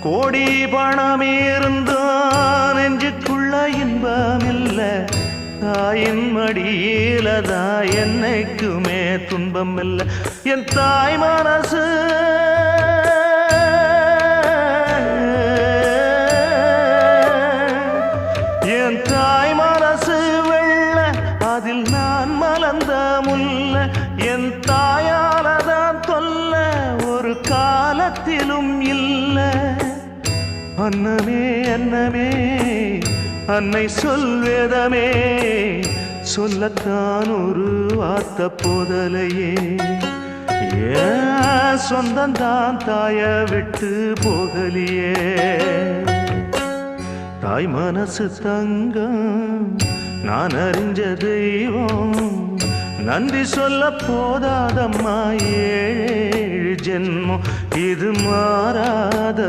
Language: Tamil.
கோடி பணம் இருந்தான் நெஞ்சுக்குள்ள இன்பமில்ல, தாயின் மடியிலதா என்னைக்குமே துன்பம் இல்லை. என் தாய் மனசு என் தாய் மனசு வெள்ள, அதில் நான் மலர்ந்த முல்ல. என் தாயாலதான் தொல்ல ஒரு காலத்திலும் இல்லை. அன்னமே அன்னமே அன்னை சொல்வேதமே, சொல்லத்தான் ஒரு வார்த்தை போதலையே. ஏன் சொந்தந்தான் தாய விட்டு போகலியே. தாய் மனசு தங்கம் நான் அறிஞ்ச தெய்வம், நன்றி சொல்ல போதாதம்மா ஏழு ஜென்மம். இது மாறாத